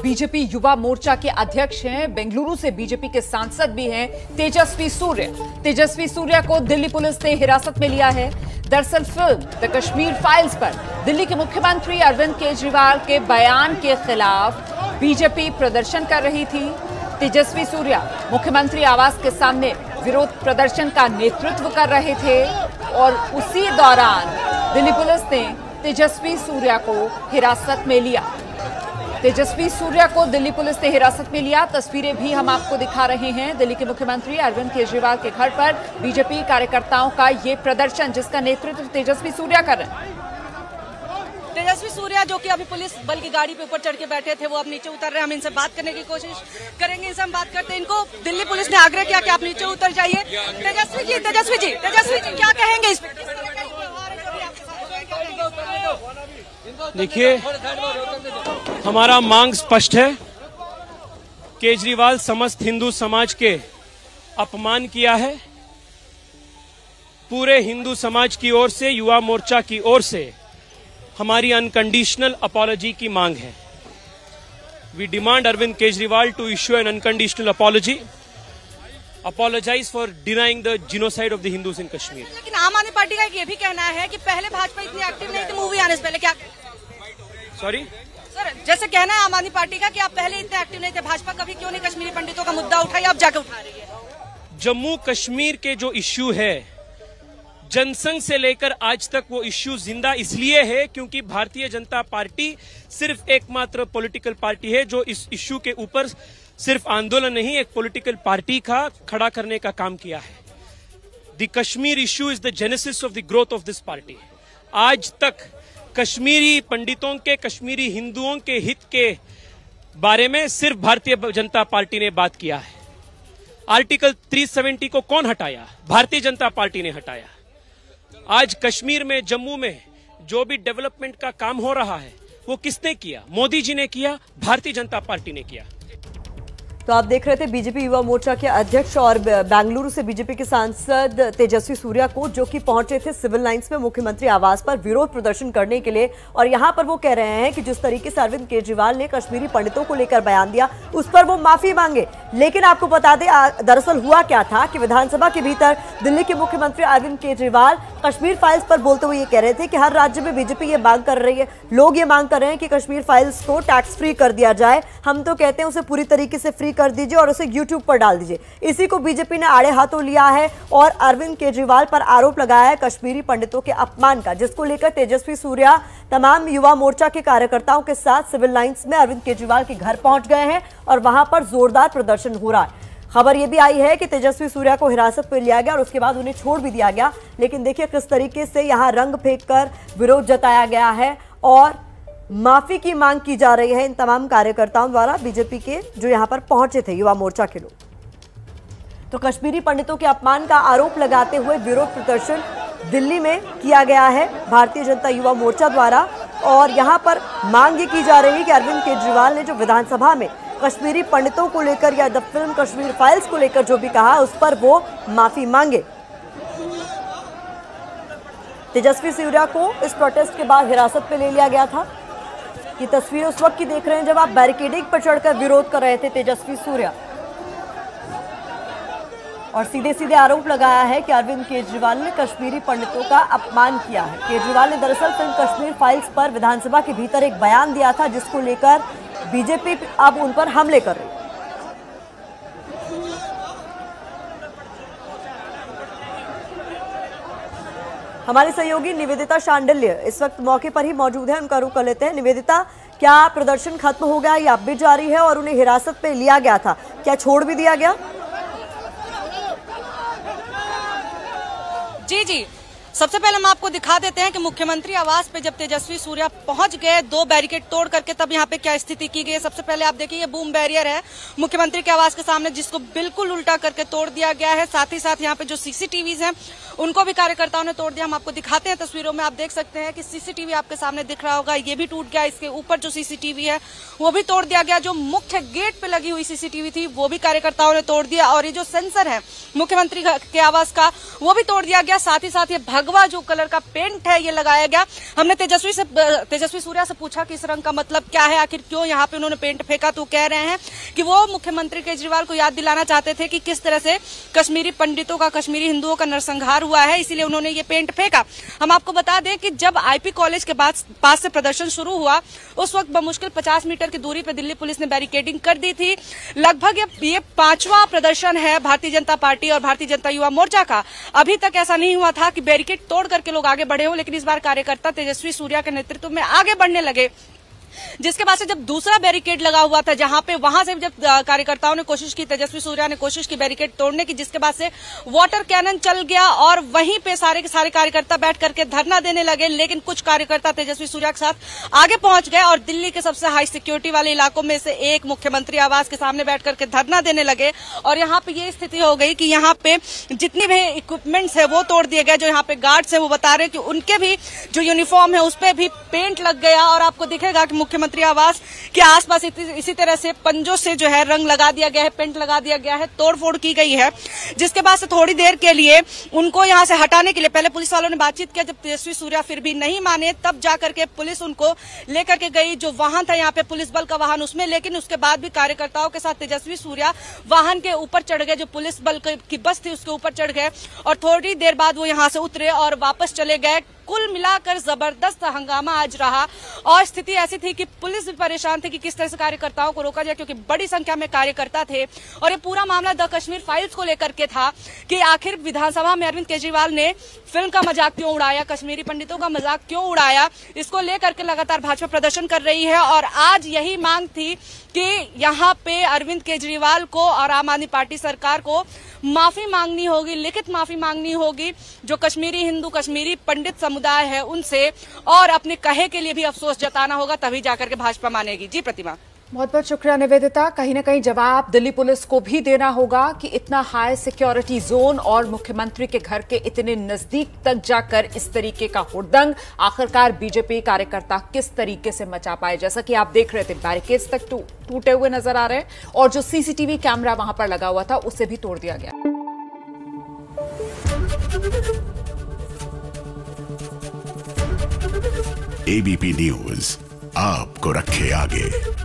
BJP Yuva Morcha के अध्यक्ष हैं, बेंगलुरु से बीजेपी के सांसद भी हैं तेजस्वी सूर्या। तेजस्वी सूर्या को दिल्ली पुलिस ने हिरासत में लिया है। दरअसल फिल्म द कश्मीर फाइल्स पर दिल्ली के मुख्यमंत्री अरविंद केजरीवाल के बयान के खिलाफ बीजेपी प्रदर्शन कर रही थी। तेजस्वी सूर्या मुख्यमंत्री आवास के सामने विरोध प्रदर्शन का नेतृत्व कर रहे थे और उसी दौरान दिल्ली पुलिस ने तेजस्वी सूर्या को हिरासत में लिया। तेजस्वी सूर्या को दिल्ली पुलिस ने हिरासत में लिया। तस्वीरें भी हम आपको दिखा रहे हैं। दिल्ली के मुख्यमंत्री अरविंद केजरीवाल के घर पर बीजेपी कार्यकर्ताओं का ये प्रदर्शन, जिसका नेतृत्व तेजस्वी सूर्या कर रहे हैं। तेजस्वी सूर्या जो कि अभी पुलिस बल की गाड़ी पे ऊपर चढ़ के बैठे थे, वो अब नीचे उतर रहे हैं। हम इनसे बात करने की कोशिश करेंगे। इनसे हम बात करते हैं। इनको दिल्ली पुलिस ने आग्रह किया कि आप नीचे उतर जाइए। तेजस्वी जी क्या कहेंगे इस पर? देखिए, हमारा मांग स्पष्ट है। केजरीवाल समस्त हिंदू समाज के अपमान किया है। पूरे हिंदू समाज की ओर से, युवा मोर्चा की ओर से हमारी अनकंडीशनल अपॉलजी की मांग है। We demand Arvind Kejriwal to issue an unconditional apology, apologize for denying the genocide of the Hindus in Kashmir. लेकिन आम आदमी पार्टी का ये भी कहना है कि पहले भाजपा इतनी एक्टिव नहीं थी मूवी आने से पहले। क्या सॉरी सर, जैसे कहना है आम आदमी पार्टी का कि आप पहले इतने एक्टिव नहीं थे, भाजपा कभी क्यों नहीं कश्मीरी पंडितों का मुद्दा उठाई, अब जाके उठा रही है? जम्मू कश्मीर के जो इश्यू है, जनसंघ से लेकर आज तक वो इश्यू जिंदा इसलिए है क्योंकि भारतीय जनता पार्टी सिर्फ एकमात्र पॉलिटिकल पार्टी है जो इस इश्यू के ऊपर सिर्फ आंदोलन नहीं, एक पॉलिटिकल पार्टी का खड़ा करने का काम किया है। The Kashmir issue is the genesis of the growth of this party. आज तक कश्मीरी पंडितों के, कश्मीरी हिंदुओं के हित के बारे में सिर्फ भारतीय जनता पार्टी ने बात किया है। आर्टिकल 370 को कौन हटाया? भारतीय जनता पार्टी ने हटाया। आज कश्मीर में, जम्मू में जो भी डेवलपमेंट का काम हो रहा है वो किसने किया? मोदी जी ने किया, भारतीय जनता पार्टी ने किया। तो आप देख रहे थे बीजेपी युवा मोर्चा के अध्यक्ष और बेंगलुरु से बीजेपी के सांसद तेजस्वी सूर्या को, जो कि पहुंचे थे सिविल लाइंस में मुख्यमंत्री आवास पर विरोध प्रदर्शन करने के लिए। और यहां पर वो कह रहे हैं कि जिस तरीके से अरविंद केजरीवाल ने कश्मीरी पंडितों को लेकर बयान दिया, उस पर वो माफी मांगे। लेकिन आपको बता दें दरअसल हुआ क्या था कि विधानसभा के भीतर दिल्ली के मुख्यमंत्री अरविंद केजरीवाल कश्मीर फाइल्स पर बोलते हुए ये कह रहे थे कि हर राज्य में बीजेपी ये मांग कर रही है, लोग ये मांग कर रहे हैं कि कश्मीर फाइल्स को टैक्स फ्री कर दिया जाए। हम तो कहते हैं उसे पूरी तरीके से फ्री कर दीजिए और उसे YouTube पर डाल दीजिए। इसी को बीजेपी ने आड़े हाथों लिया है और अरविंद केजरीवाल पर आरोप लगाया है कश्मीरी पंडितों के अपमान का, जिसको लेकर तेजस्वी सूर्या तमाम युवा मोर्चा के कार्यकर्ताओं के साथ सिविल लाइंस में अरविंद केजरीवाल के घर पहुंच गए हैं और वहां पर जोरदार प्रदर्शन हो रहा है। खबर यह भी आई है कि तेजस्वी सूर्या को हिरासत में लिया गया और उसके बाद उन्हें छोड़ भी दिया गया। लेकिन देखिए किस तरीके से यहां रंग फेंककर विरोध जताया गया है और माफी की मांग की जा रही है इन तमाम कार्यकर्ताओं द्वारा, बीजेपी के जो यहां पर पहुंचे थे युवा मोर्चा के लोग। तो कश्मीरी पंडितों के अपमान का आरोप लगाते हुए विरोध प्रदर्शन दिल्ली में किया गया है भारतीय जनता युवा मोर्चा द्वारा और यहां पर मांग ये की जा रही है कि अरविंद केजरीवाल ने जो विधानसभा में कश्मीरी पंडितों को लेकर या द फिल्म कश्मीर फाइल्स को लेकर जो भी कहा, उस पर वो माफी मांगे। तेजस्वी सूर्या को इस प्रोटेस्ट के बाद हिरासत में ले लिया गया था। ये तस्वीर उस वक्त की देख रहे हैं जब आप बैरिकेडिंग पर चढ़कर विरोध कर रहे थे तेजस्वी सूर्या, और सीधे सीधे आरोप लगाया है कि अरविंद केजरीवाल ने कश्मीरी पंडितों का अपमान किया है। केजरीवाल ने दरअसल फिल्म कश्मीर फाइल्स पर विधानसभा के भीतर एक बयान दिया था, जिसको लेकर बीजेपी अब उन पर हमले कर रही है। हमारे सहयोगी निवेदिता शांडिल्य इस वक्त मौके पर ही मौजूद है, उनका रुख कर लेते हैं। निवेदिता, क्या प्रदर्शन खत्म हो गया या अब भी जारी है और उन्हें हिरासत में लिया गया था, क्या छोड़ भी दिया गया? जी, सबसे पहले हम आपको दिखा देते हैं कि मुख्यमंत्री आवास पे जब तेजस्वी सूर्या पहुंच गए, 2 बैरिकेड तोड़ करके, तब यहाँ पे क्या स्थिति की गई है। सबसे पहले आप देखिए, ये बूम बैरियर है मुख्यमंत्री के आवास के सामने, जिसको बिल्कुल उल्टा करके तोड़ दिया गया है। साथ ही साथ यहाँ पे जो सीसीटीवीज हैं उनको भी कार्यकर्ताओं ने तोड़ दिया। हम आपको दिखाते हैं तस्वीरों में, आप देख सकते हैं कि सीसीटीवी आपके सामने दिख रहा होगा, ये भी टूट गया। इसके ऊपर जो सीसीटीवी है वो भी तोड़ दिया गया। जो मुख्य गेट पे लगी हुई सीसीटीवी थी वो भी कार्यकर्ताओं ने तोड़ दिया और ये जो सेंसर है मुख्यमंत्री के आवास का वो भी तोड़ दिया गया। साथ ही साथ ये भगवा जो कलर का पेंट है ये लगाया गया। हमने तेजस्वी सूर्या से पूछा कि इस रंग का मतलब क्या है, आखिर क्यों यहाँ पे उन्होंने पेंट फेंका, तो कह रहे हैं कि वो मुख्यमंत्री केजरीवाल को याद दिलाना चाहते थे कि किस तरह से कश्मीरी पंडितों का, कश्मीरी हिंदुओं का नरसंहार हुआ है, इसीलिए उन्होंने ये पेंट फेंका। हम आपको बता दें कि जब आईपी कॉलेज के पास से प्रदर्शन शुरू हुआ उस वक्त बमुश्किल 50 मीटर की दूरी पर दिल्ली पुलिस ने बैरिकेडिंग कर दी थी। लगभग ये 5वां प्रदर्शन है भारतीय जनता पार्टी और भारतीय जनता युवा मोर्चा का। अभी तक ऐसा नहीं हुआ था कि बैरिकेड तोड़ करके लोग आगे बढ़े हो, लेकिन इस बार कार्यकर्ता तेजस्वी सूर्या के नेतृत्व में आगे बढ़ने लगे, जिसके बाद से जब दूसरा बैरिकेड लगा हुआ था जहां पे वहां से जब कार्यकर्ताओं ने कोशिश की, तेजस्वी सूर्या ने कोशिश की बैरिकेड तोड़ने की, जिसके बाद से वाटर कैनन चल गया और वहीं पे सारे के सारे कार्यकर्ता बैठ करके धरना देने लगे। लेकिन कुछ कार्यकर्ता तेजस्वी सूर्या के साथ आगे पहुंच गए और दिल्ली के सबसे हाई सिक्योरिटी वाले इलाकों में से एक मुख्यमंत्री आवास के सामने बैठ करके धरना देने लगे। और यहाँ पे ये स्थिति हो गई कि यहाँ पे जितनी भी इक्विपमेंट्स है वो तोड़ दिए गए। जो यहाँ पे गार्ड्स है वो बता रहे हैं कि उनके भी जो यूनिफॉर्म है उस पर भी पेंट लग गया और आपको दिखेगा कि मुख्यमंत्री आवास के आसपास इसी तरह से पंजों से जो है रंग लगा दिया गया है, पेंट लगा दिया गया है, तोड़फोड़ की गई है। जिसके बाद से थोड़ी देर के लिए उनको यहां से हटाने के लिए पहले पुलिस वालों ने बातचीत किया, जब तेजस्वी सूर्या फिर भी नहीं माने तब जाकर के पुलिस उनको लेकर के गई। जो वाहन था यहाँ पे पुलिस बल का वाहन उसमें, लेकिन उसके बाद भी कार्यकर्ताओं के साथ तेजस्वी सूर्या वाहन के ऊपर चढ़ गए, जो पुलिस बल की बस थी उसके ऊपर चढ़ गए और थोड़ी देर बाद वो यहाँ से उतरे और वापस चले गए। कुल मिलाकर जबरदस्त हंगामा आज रहा और स्थिति ऐसी थी कि पुलिस भी परेशान थी कि किस तरह से कार्यकर्ताओं को रोका जाए, क्योंकि बड़ी संख्या में कार्यकर्ता थे। और ये पूरा मामला द कश्मीर फाइल्स को लेकर के था कि आखिर विधानसभा में अरविंद केजरीवाल ने फिल्म का मजाक क्यों उड़ाया, कश्मीरी पंडितों का मजाक क्यों उड़ाया, इसको लेकर के लगातार भाजपा प्रदर्शन कर रही है। और आज यही मांग थी कि यहाँ पे अरविंद केजरीवाल को और आम आदमी पार्टी सरकार को माफी मांगनी होगी, लिखित माफी मांगनी होगी जो कश्मीरी हिंदू, कश्मीरी पंडित समुदाय है उनसे, और अपने कहे के लिए भी अफसोस जताना होगा, तभी जाकर के भाजपा मानेगी। जी प्रतिमा। बहुत बहुत शुक्रिया निवेदिता। कहीं ना कहीं जवाब दिल्ली पुलिस को भी देना होगा कि इतना हाई सिक्योरिटी जोन और मुख्यमंत्री के घर के इतने नजदीक तक जाकर इस तरीके का हुड़दंग आखिरकार बीजेपी कार्यकर्ता किस तरीके से मचा पाए। जैसा कि आप देख रहे थे बैरिकेड्स तक टूटे हुए नजर आ रहे हैं और जो सीसीटीवी कैमरा वहां पर लगा हुआ था उसे भी तोड़ दिया गया। एबीपी न्यूज आपको रखे आगे।